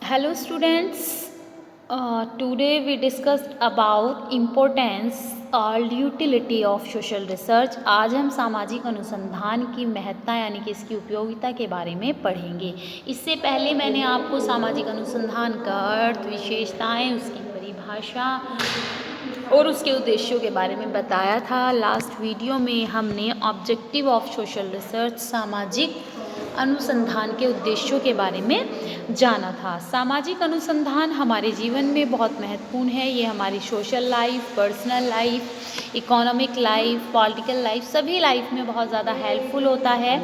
Hello students, today we discussed about importance और utility of social research. आज हम सामाजिक अनुसंधान की महत्ता यानी कि इसकी उपयोगिता के बारे में पढ़ेंगे। इससे पहले मैंने आपको सामाजिक अनुसंधान का अर्थ, विशेषताएं, उसकी परिभाषा और उसके उद्देश्यों के बारे में बताया था। लास्ट वीडियो में हमने ऑब्जेक्टिव ऑफ सोशल रिसर्च, सामाजिक अनुसंधान के उद्देश्यों के बारे में जाना था। सामाजिक अनुसंधान हमारे जीवन में बहुत महत्वपूर्ण है। ये हमारी social life, personal life, economic life, political life, सभी लाइफ में बहुत ज़्यादा हेल्पफुल होता है।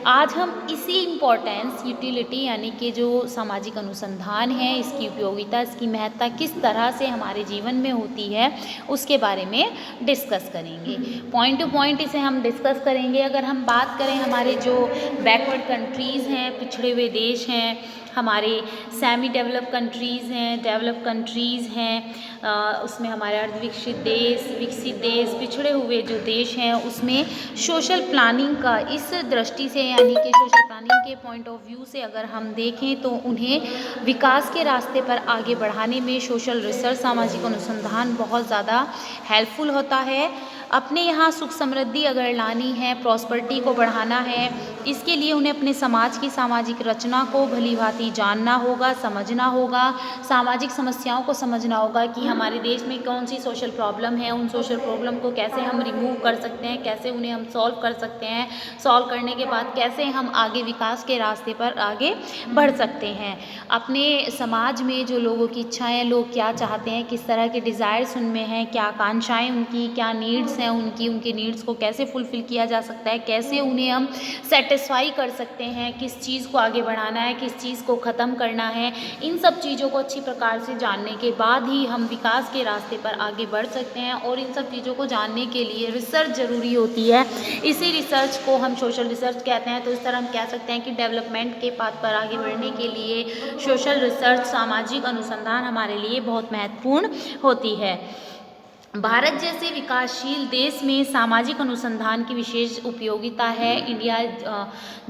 आज हम इसी इम्पोर्टेंस, यूटिलिटी यानी कि जो सामाजिक अनुसंधान है, इसकी उपयोगिता, इसकी महत्ता किस तरह से हमारे जीवन में होती है, उसके बारे में डिस्कस करेंगे। पॉइंट टू पॉइंट इसे हम डिस्कस करेंगे। अगर हम बात करें हमारे जो बैकवर्ड कंट्रीज़ हैं, पिछड़े हुए देश हैं, हमारे सेमी डेवलप कंट्रीज़ हैं, डेवलप कंट्रीज़ हैं, उसमें हमारे अर्धविकसित देश, विकसित देश, पिछड़े हुए जो देश हैं, उसमें सोशल प्लानिंग का इस दृष्टि से यानी कि सोशल प्लानिंग के पॉइंट ऑफ व्यू से अगर हम देखें तो उन्हें विकास के रास्ते पर आगे बढ़ाने में सोशल रिसर्च, सामाजिक अनुसंधान बहुत ज़्यादा हेल्पफुल होता है। अपने यहाँ सुख समृद्धि अगर लानी है, प्रॉस्पेरिटी को बढ़ाना है, इसके लिए उन्हें अपने समाज की सामाजिक रचना को भली भांति जानना होगा, समझना होगा, सामाजिक समस्याओं को समझना होगा कि हमारे देश में कौन सी सोशल प्रॉब्लम है, उन सोशल प्रॉब्लम को कैसे हम रिमूव कर सकते हैं, कैसे उन्हें हम सॉल्व कर सकते हैं, सॉल्व करने के बाद कैसे हम आगे विकास के रास्ते पर आगे बढ़ सकते हैं। अपने समाज में जो लोगों की इच्छाएँ, लोग क्या चाहते हैं, किस तरह के डिज़ायर्स उनमें हैं, क्या आकांक्षाएँ उनकी, क्या नीड्स हैं उनकी, उनके नीड्स को कैसे फुलफ़िल किया जा सकता है, कैसे उन्हें हम सेटिस्फाई कर सकते हैं, किस चीज़ को आगे बढ़ाना है, किस चीज़ को ख़त्म करना है, इन सब चीज़ों को अच्छी प्रकार से जानने के बाद ही हम विकास के रास्ते पर आगे बढ़ सकते हैं। और इन सब चीज़ों को जानने के लिए रिसर्च ज़रूरी होती है। इसी रिसर्च को हम सोशल रिसर्च कहते हैं। तो इस तरह हम कह सकते हैं कि डेवलपमेंट के पाथ पर आगे बढ़ने के लिए सोशल रिसर्च, सामाजिक अनुसंधान हमारे लिए बहुत महत्वपूर्ण होती है। भारत जैसे विकासशील देश में सामाजिक अनुसंधान की विशेष उपयोगिता है। इंडिया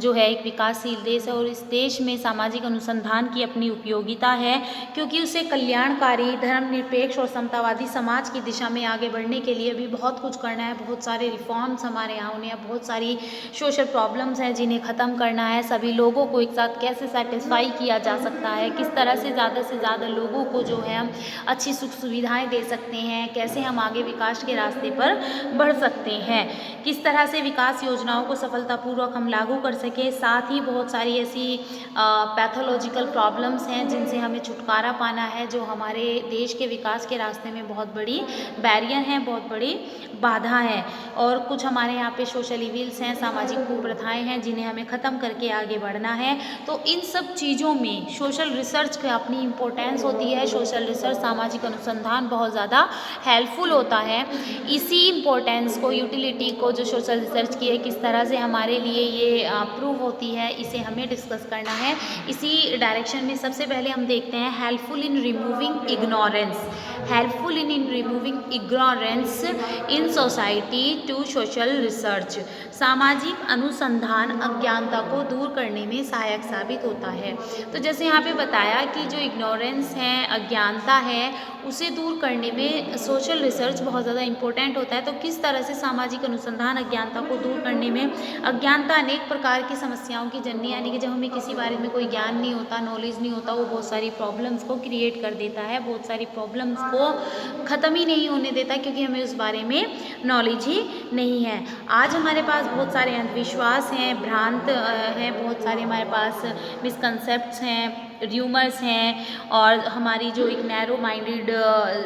जो है एक विकासशील देश है और इस देश में सामाजिक अनुसंधान की अपनी उपयोगिता है, क्योंकि उसे कल्याणकारी, धर्मनिरपेक्ष और समतावादी समाज की दिशा में आगे बढ़ने के लिए भी बहुत कुछ करना है। बहुत सारे रिफॉर्म्स हमारे यहाँ होने हैं, बहुत सारी सोशल प्रॉब्लम्स हैं जिन्हें ख़त्म करना है। सभी लोगों को एक साथ कैसे सेटिस्फाई किया जा सकता है, किस तरह से ज़्यादा लोगों को जो है हम अच्छी सुख सुविधाएँ दे सकते हैं, कैसे हम आगे विकास के रास्ते पर बढ़ सकते हैं, किस तरह से विकास योजनाओं को सफलतापूर्वक हम लागू कर सकें। साथ ही बहुत सारी ऐसी पैथोलॉजिकल प्रॉब्लम्स हैं जिनसे हमें छुटकारा पाना है, जो हमारे देश के विकास के रास्ते में बहुत बड़ी बैरियर हैं, बहुत बड़ी बाधा है। और कुछ हमारे यहाँ पे सोशल इविल्स हैं, सामाजिक कुप्रथाएं हैं जिन्हें हमें ख़त्म करके आगे बढ़ना है। तो इन सब चीज़ों में सोशल रिसर्च की अपनी इम्पोर्टेंस होती है। सोशल रिसर्च, सामाजिक अनुसंधान बहुत ज़्यादा हेल्पफुल होता है। इसी इम्पोर्टेंस को, यूटिलिटी को जो सोशल रिसर्च की है, किस तरह से हमारे लिए ये प्रूव होती है, इसे हमें डिस्कस करना है। इसी डायरेक्शन में सबसे पहले हम देखते हैं helpful in removing ignorance. Helpful in removing ignorance in society to social research. सामाजिक अनुसंधान अज्ञानता को दूर करने में सहायक साबित होता है। तो जैसे यहाँ पे बताया कि जो इग्नोरेंस है, अज्ञानता है, उसे दूर करने में सोशल रिसर्च बहुत ज़्यादा इम्पोर्टेंट होता है। तो किस तरह से सामाजिक अनुसंधान अज्ञानता को दूर करने में, अज्ञानता अनेक प्रकार की समस्याओं की जननी, यानी कि जब हमें किसी बारे में कोई ज्ञान नहीं होता, नॉलेज नहीं होता, वो बहुत सारी प्रॉब्लम्स को क्रिएट कर देता है, बहुत सारी प्रॉब्लम्स को ख़त्म ही नहीं होने देता, क्योंकि हमें उस बारे में नॉलेज ही नहीं है। आज हमारे पास बहुत सारे अंधविश्वास हैं, भ्रांत हैं, बहुत सारे हमारे पास मिसकंसेप्ट्स हैं, र्यूमर्स हैं, और हमारी जो एक नैरो माइंडेड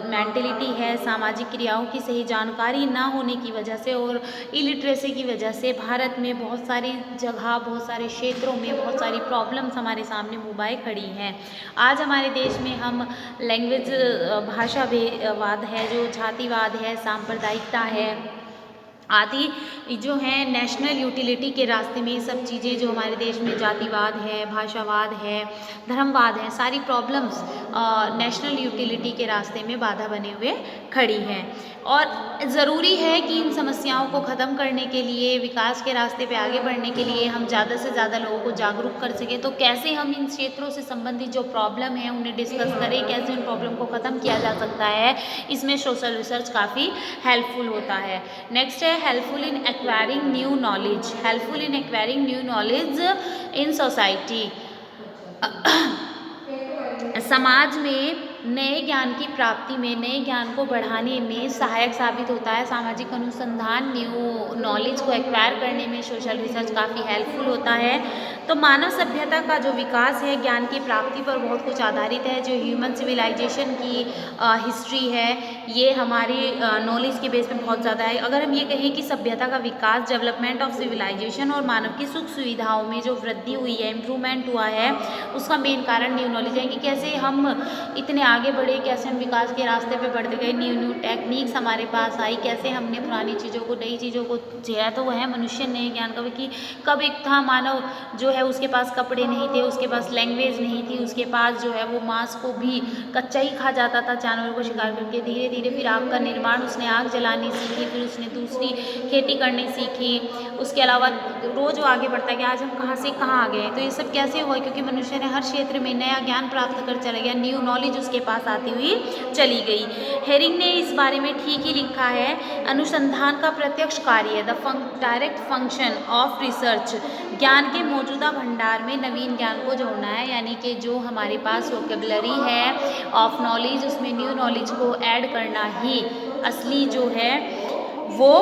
मेंटलिटी है, सामाजिक क्रियाओं की सही जानकारी ना होने की वजह से और इलिटरेसी की वजह से भारत में बहुत सारी जगह, बहुत सारे क्षेत्रों में बहुत सारी प्रॉब्लम्स हमारे सामने मुबाए खड़ी हैं। आज हमारे देश में हम लैंग्वेज, भाषावाद है, जो जातिवाद है, सांप्रदायिकता है, आदि जो हैं नेशनल यूटिलिटी के रास्ते में ये सब चीज़ें जो हमारे देश में जातिवाद है, भाषावाद है, धर्मवाद है, सारी प्रॉब्लम्स नेशनल यूटिलिटी के रास्ते में बाधा बने हुए खड़ी हैं। और ज़रूरी है कि इन समस्याओं को ख़त्म करने के लिए, विकास के रास्ते पे आगे बढ़ने के लिए हम ज़्यादा से ज़्यादा लोगों को जागरूक कर सकें। तो कैसे हम इन क्षेत्रों से संबंधित जो प्रॉब्लम है उन्हें डिस्कस करें, कैसे उन प्रॉब्लम को ख़त्म किया जा सकता है, इसमें सोशल रिसर्च काफ़ी हेल्पफुल होता है। नेक्स्ट है helpful in acquiring new knowledge. Helpful in acquiring new knowledge in society. समाज में नए ज्ञान की प्राप्ति में, नए ज्ञान को बढ़ाने में सहायक साबित होता है सामाजिक अनुसंधान। न्यू नॉलेज को एक्वायर करने में सोशल रिसर्च काफ़ी हेल्पफुल होता है। तो मानव सभ्यता का जो विकास है ज्ञान की प्राप्ति पर बहुत कुछ आधारित है। जो ह्यूमन सिविलाइजेशन की हिस्ट्री है ये हमारी नॉलेज के बेस पे बहुत ज़्यादा है। अगर हम ये कहें कि सभ्यता का विकास, डेवलपमेंट ऑफ सिविलाइजेशन और मानव की सुख सुविधाओं में जो वृद्धि हुई है, इम्प्रूवमेंट हुआ है, उसका मेन कारण न्यू नॉलेज है। कि कैसे हम इतने आगे बढ़े, कैसे हम विकास के रास्ते पे बढ़ते गए, न्यू न्यू टेक्निक्स हमारे पास आई, कैसे हमने पुरानी चीज़ों को, नई चीज़ों को जिया। तो वह है मनुष्य नए ज्ञान का। कि कब एक था मानव जो है उसके पास कपड़े नहीं थे, उसके पास लैंग्वेज नहीं थी, उसके पास जो है वो मांस को भी कच्चा ही खा जाता था जानवरों को शिकार करके। धीरे धीरे फिर आग का निर्माण, उसने आग जलानी सीखी, फिर उसने दूसरी खेती करनी सीखी। उसके अलावा रोज वो आगे बढ़ता गया। आज हम कहाँ से कहाँ आ गए। तो ये सब कैसे हुआ? क्योंकि मनुष्य ने हर क्षेत्र में नया ज्ञान प्राप्त कर चला गया, न्यू नॉलेज उसके पास आती हुई चली गई। हेरिंग ने इस बारे में ठीक ही लिखा है, अनुसंधान का प्रत्यक्ष कार्य, the direct function of research, ज्ञान के मौजूदा भंडार में नवीन ज्ञान को जोड़ना है। यानी कि जो हमारे पास वोकेबलरी है ऑफ नॉलेज, उसमें न्यू नॉलेज को ऐड करना ही असली जो है वो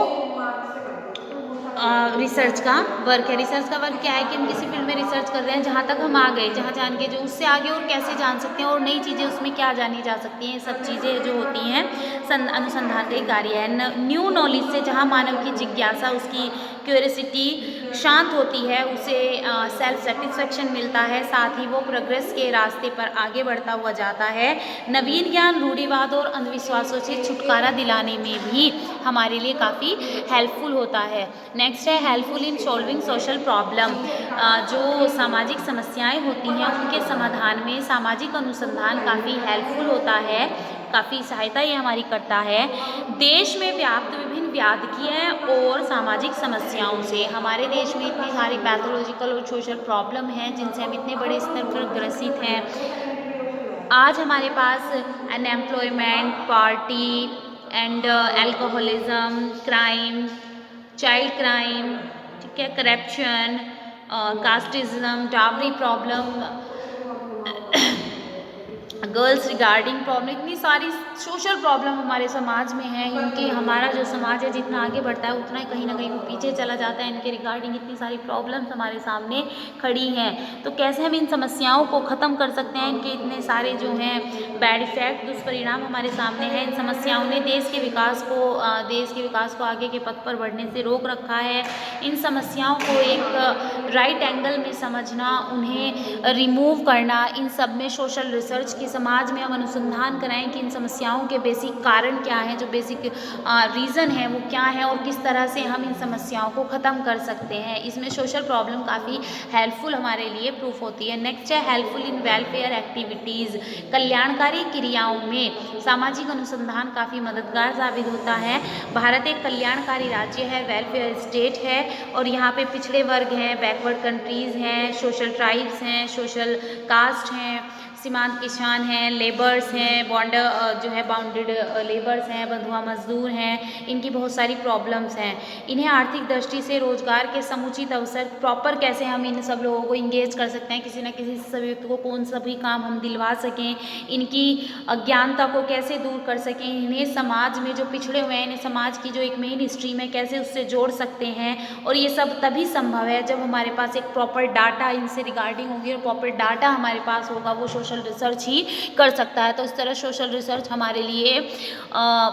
रिसर्च का वर्क है। रिसर्च का वर्क क्या है कि हम किसी फील्ड में रिसर्च कर रहे हैं, जहाँ तक हम आ गए, जहाँ जान के जो उससे आगे और कैसे जान सकते हैं और नई चीज़ें उसमें क्या जानी जा सकती हैं, सब चीज़ें जो होती हैं अनुसंधान का ही कार्य है। न्यू नॉलेज से जहाँ मानव की जिज्ञासा, उसकी क्यूरियोसिटी शांत होती है, उसे सेल्फ सेटिस्फेक्शन मिलता है, साथ ही वो प्रोग्रेस के रास्ते पर आगे बढ़ता हुआ जाता है। नवीन ज्ञान रूढ़िवाद और अंधविश्वासों से छुटकारा दिलाने में भी हमारे लिए काफ़ी हेल्पफुल होता है। नेक्स्ट है helpful in solving social problem. जो सामाजिक समस्याएं होती हैं उनके समाधान में सामाजिक अनुसंधान काफ़ी हेल्पफुल होता है, काफ़ी सहायता ये हमारी करता है। देश में व्याप्त विभिन्न व्याधियाँ और सामाजिक समस्याओं से, हमारे देश में इतनी सारी पैथोलॉजिकल और सोशल प्रॉब्लम हैं जिनसे हम इतने बड़े स्तर पर ग्रसित हैं। आज हमारे पास unemployment, party and alcoholism, crime, child crime, ठीक है, corruption, casteism, dowry problem, girls regarding problem, इतनी सारी सोशल प्रॉब्लम हमारे समाज में है। इनके हमारा जो समाज है जितना आगे बढ़ता है उतना ही कहीं ना कहीं वो पीछे चला जाता है। इनके रिगार्डिंग इतनी सारी प्रॉब्लम्स हमारे सामने खड़ी हैं। तो कैसे हम इन समस्याओं को ख़त्म कर सकते हैं? इनके इतने सारे जो हैं बैड इफेक्ट, दुष्परिणाम हमारे सामने हैं। इन समस्याओं ने देश के विकास को आगे के पथ पर बढ़ने से रोक रखा है। इन समस्याओं को एक राइट एंगल में समझना, उन्हें रिमूव करना, इन सब में सोशल रिसर्च की समाज में हम अनुसंधान कराएं कि इन समस्याओं के बेसिक कारण क्या हैं, जो बेसिक रीज़न है वो क्या है और किस तरह से हम इन समस्याओं को ख़त्म कर सकते हैं। इसमें सोशल प्रॉब्लम काफ़ी हेल्पफुल हमारे लिए प्रूफ होती है। नेक्स्ट है हेल्पफुल इन वेलफेयर एक्टिविटीज़, कल्याणकारी क्रियाओं में सामाजिक अनुसंधान काफ़ी मददगार साबित होता है। भारत एक कल्याणकारी राज्य है, वेलफेयर स्टेट है और यहाँ पे पिछड़े वर्ग हैं, बैकवर्ड कंट्रीज़ हैं, सोशल ट्राइब्स हैं, सोशल कास्ट हैं, सीमांत किसान हैं, लेबर्स हैं, बाउंडेड लेबर्स हैं, बंधुआ मजदूर हैं। इनकी बहुत सारी प्रॉब्लम्स हैं। इन्हें आर्थिक दृष्टि से रोजगार के समुचित अवसर प्रॉपर कैसे हम इन सब लोगों को इंगेज कर सकते हैं, किसी न किसी सभी को कौन सभी काम हम दिलवा सकें, इनकी अज्ञानता को कैसे दूर कर सकें, इन्हें समाज में जो पिछड़े हुए हैं इन्हें समाज की जो एक मेन स्ट्रीम है कैसे उससे जोड़ सकते हैं। और ये सब तभी संभव है जब हमारे पास एक प्रॉपर डाटा इनसे रिगार्डिंग होगी और प्रॉपर डाटा हमारे पास होगा। वो सोशल सोशल रिसर्च ही कर सकता है। तो इस तरह सोशल रिसर्च हमारे लिए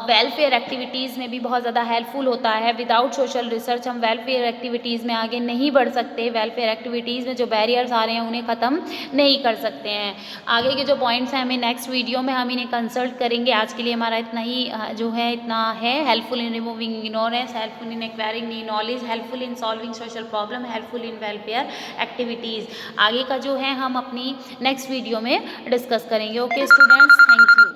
वेलफेयर एक्टिविटीज़ में भी बहुत ज़्यादा हेल्पफुल होता है। विदाउट सोशल रिसर्च हम वेलफेयर एक्टिविटीज़ में आगे नहीं बढ़ सकते। वेलफेयर एक्टिविटीज़ में जो बैरियर्स आ रहे हैं उन्हें ख़त्म नहीं कर सकते हैं। आगे के जो पॉइंट्स हैं हमें नेक्स्ट वीडियो में हम इन्हें कंसल्ट करेंगे। आज के लिए हमारा इतना ही जो है इतना है। Helpful in removing ignorance, helpful in acquiring new knowledge, helpful in solving social problem, helpful in welfare activities. आगे का जो है हम अपनी नेक्स्ट वीडियो में डिस्कस करेंगे। Okay students, thank you.